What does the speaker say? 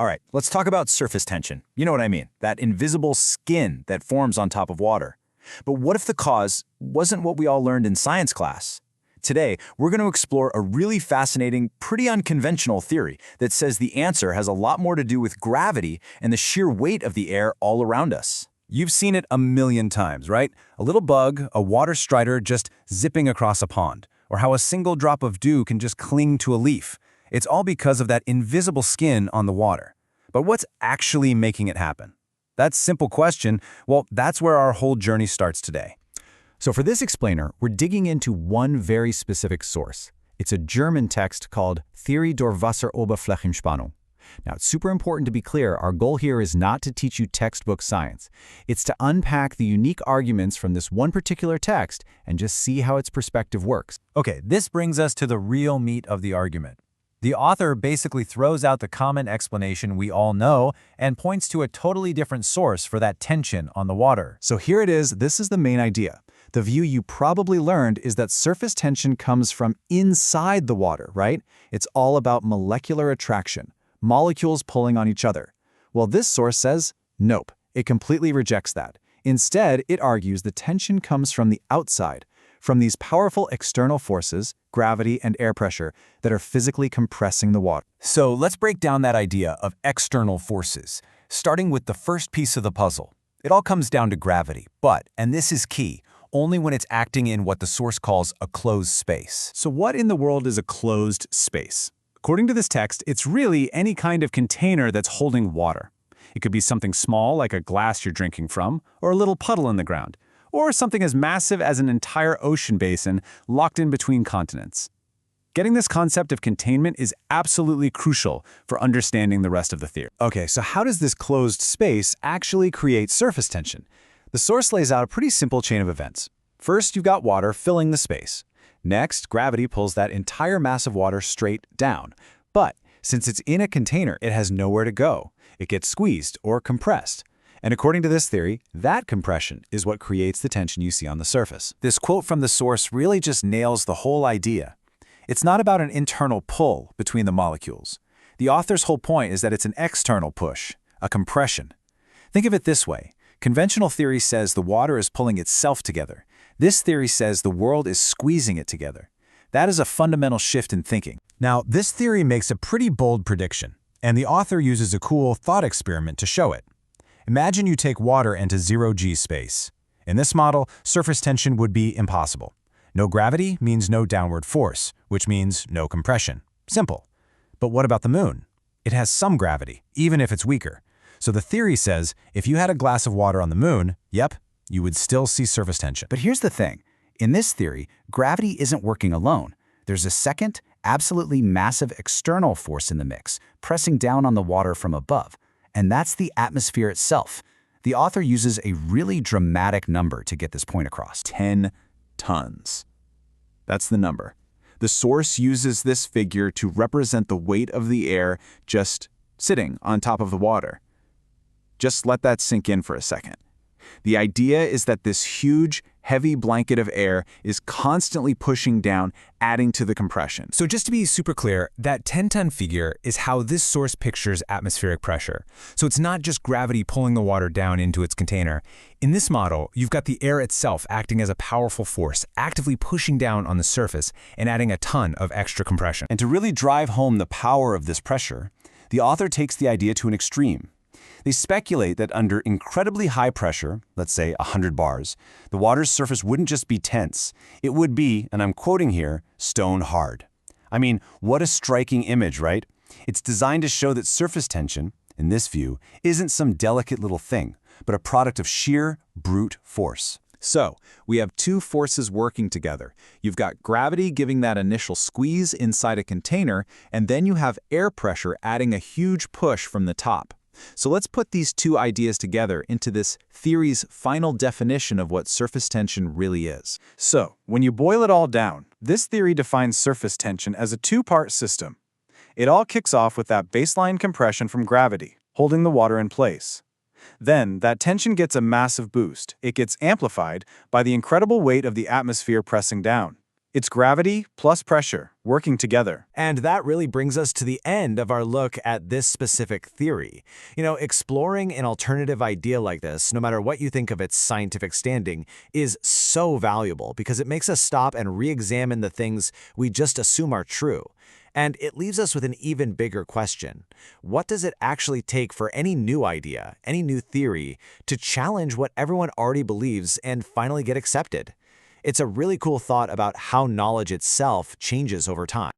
All right, let's talk about surface tension. You know what I mean, that invisible skin that forms on top of water. But what if the cause wasn't what we all learned in science class? Today, we're going to explore a really fascinating, pretty unconventional theory that says the answer has a lot more to do with gravity and the sheer weight of the air all around us. You've seen it a million times, right? A little bug, a water strider just zipping across a pond, or how a single drop of dew can just cling to a leaf. It's all because of that invisible skin on the water. But what's actually making it happen? That simple question, well, that's where our whole journey starts today. So for this explainer, we're digging into one very specific source. It's a German text called Theorie der Wasseroberflächenspannung. Now, it's super important to be clear, our goal here is not to teach you textbook science. It's to unpack the unique arguments from this one particular text and just see how its perspective works. Okay, this brings us to the real meat of the argument. The author basically throws out the common explanation we all know and points to a totally different source for that tension on the water. So here it is, this is the main idea. The view you probably learned is that surface tension comes from inside the water, right? It's all about molecular attraction, molecules pulling on each other. Well, this source says, nope, it completely rejects that. Instead, it argues the tension comes from the outside, from these powerful external forces, gravity and air pressure, that are physically compressing the water. So let's break down that idea of external forces, starting with the first piece of the puzzle. It all comes down to gravity, but, and this is key, only when it's acting in what the source calls a closed space. So what in the world is a closed space? According to this text, it's really any kind of container that's holding water. It could be something small like a glass you're drinking from, or a little puddle in the ground, or something as massive as an entire ocean basin locked in between continents. Getting this concept of containment is absolutely crucial for understanding the rest of the theory. Okay, so how does this closed space actually create surface tension? The source lays out a pretty simple chain of events. First, you've got water filling the space. Next, gravity pulls that entire mass of water straight down. But since it's in a container, it has nowhere to go. It gets squeezed or compressed. And according to this theory, that compression is what creates the tension you see on the surface. This quote from the source really just nails the whole idea. It's not about an internal pull between the molecules. The author's whole point is that it's an external push, a compression. Think of it this way. Conventional theory says the water is pulling itself together. This theory says the world is squeezing it together. That is a fundamental shift in thinking. Now, this theory makes a pretty bold prediction, and the author uses a cool thought experiment to show it. Imagine you take water into zero-G space. In this model, surface tension would be impossible. No gravity means no downward force, which means no compression. Simple. But what about the moon? It has some gravity, even if it's weaker. So the theory says if you had a glass of water on the moon, yep, you would still see surface tension. But here's the thing. In this theory, gravity isn't working alone. There's a second, absolutely massive external force in the mix, pressing down on the water from above. And that's the atmosphere itself. The author uses a really dramatic number to get this point across. 10 tons. That's the number. The source uses this figure to represent the weight of the air just sitting on top of the water. Just let that sink in for a second. The idea is that this huge, heavy blanket of air is constantly pushing down, adding to the compression. So just to be super clear, that 10-ton figure is how this source pictures atmospheric pressure. So it's not just gravity pulling the water down into its container. In this model, you've got the air itself acting as a powerful force, actively pushing down on the surface and adding a ton of extra compression. And to really drive home the power of this pressure, the author takes the idea to an extreme. They speculate that under incredibly high pressure, let's say 100 bars, the water's surface wouldn't just be tense. It would be, and I'm quoting here, stone hard. I mean, what a striking image, right? It's designed to show that surface tension, in this view, isn't some delicate little thing, but a product of sheer, brute force. So, we have two forces working together. You've got gravity giving that initial squeeze inside a container, and then you have air pressure adding a huge push from the top. So let's put these two ideas together into this theory's final definition of what surface tension really is. So, when you boil it all down, this theory defines surface tension as a two-part system. It all kicks off with that baseline compression from gravity, holding the water in place. Then, that tension gets a massive boost. It gets amplified by the incredible weight of the atmosphere pressing down. It's gravity plus pressure working together. And that really brings us to the end of our look at this specific theory. Exploring an alternative idea like this, no matter what you think of its scientific standing, is so valuable because it makes us stop and re-examine the things we just assume are true. And it leaves us with an even bigger question. What does it actually take for any new idea, any new theory, to challenge what everyone already believes and finally get accepted? It's a really cool thought about how knowledge itself changes over time.